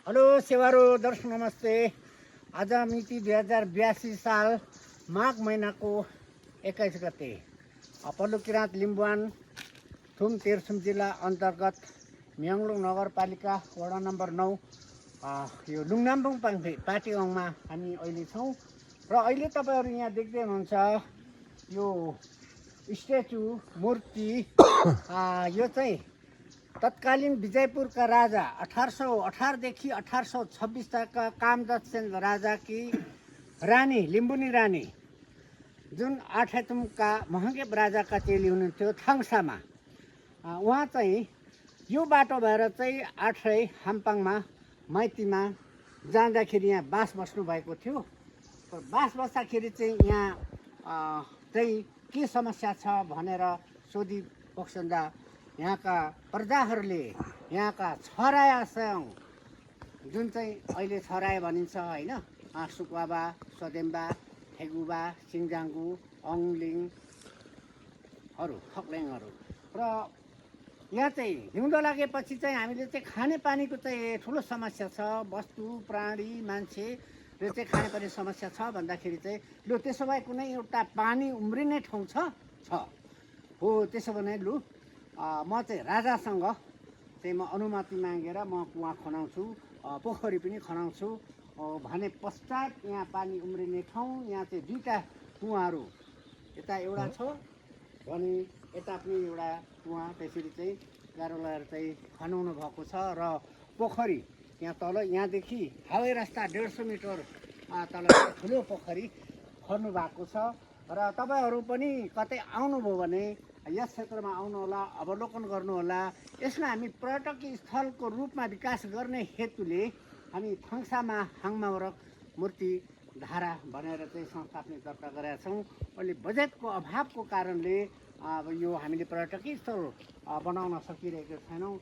Hello सेवारो दर्शक नमस्ते। आज मिति 2082 साल माघ महिनाको 21 गते पल्लो किराँत लिम्बुवान थुम तेर्सुम जिल्ला अन्तर्गत म्याङ्लुङ नगरपालिका वडा नम्बर 9 यो लुङनाम्बुङ पाटी गाउँमा हामी अहिले छौँ र अहिले तपाईँहरू यहाँ देख्दै हुनुहुन्छ यो स्ट्याचु मूर्ति यो चाहिँ तत्कालीन विजयपुरका राजा 1818 देखि 1826 तकका कामदक्षसेन राजाकी रानी लिम्बुनी रानी जुन आठैतुमका महँगेप राजाका चेली हुनुहुन्थ्यो थाङसामा। उहाँ चाहिँ यो बाटो भएर चाहिँ आठै हाम्पाङमा माइतीमा जाँदाखेरि यहाँ बास बस्नु भएको थियो। बास बस्दाखेरि चाहिँ यहाँ चाहिँ के समस्या छ भनेर सोधी पोख्छन्दा यहाँका प्रजाहरूले यहाँका छरायासँग जुन चाहिँ अहिले छराय भनिन्छ होइन, सुक्वाबा, सदेम्बा, ठेगुबा, सिङजाङ्गु, अङलिङहरू, खक्लेङहरू र यहाँ चाहिँ हिउँदो लागेपछि चाहिँ हामीले चाहिँ खानेपानीको चाहिँ ठुलो समस्या छ। वस्तु प्राणी मान्छेले चाहिँ खानेपानी समस्या छ भन्दाखेरि चाहिँ लु त्यसो भए कुनै एउटा पानी उम्रिने ठाउँ छ हो त्यसो भने लु म चाहिँ राजासँग चाहिँ म अनुमति मागेर म कुवा खनाउँछु, पोखरी पनि खनाउँछु भने पश्चात यहाँ पानी उम्रिने ठाउँ यहाँ चाहिँ दुईवटा कुवाहरू, यता एउटा छ भने यता पनि एउटा कुवा त्यसरी चाहिँ गाह्रो लगाएर चाहिँ खनाउनु भएको छ र पोखरी यहाँ तल यहाँदेखि हावाई रास्ता 150 मिटर तल ठुलो पोखरी खन्नु भएको छ र तपाईँहरू पनि कतै आउनुभयो भने यस क्षेत्रमा आउनुहोला, अवलोकन गर्नुहोला। यसलाई हामी पर्यटकीय स्थलको रूपमा विकास गर्ने हेतुले हामी थाङसामा हाङमावरक मूर्ति धारा भनेर चाहिँ संस्थापित दर्ता गरेका छौँ। अहिले बजेटको अभावको कारणले अब यो हामीले पर्यटकीय स्थल बनाउन सकिरहेको छैनौँ।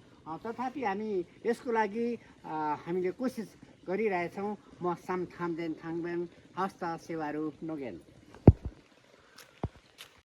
तथापि हामी यसको लागि हामीले कोसिस गरिरहेछौँ। म साम थाम्देन थाङबेन हस्त सेवारू नोगेन।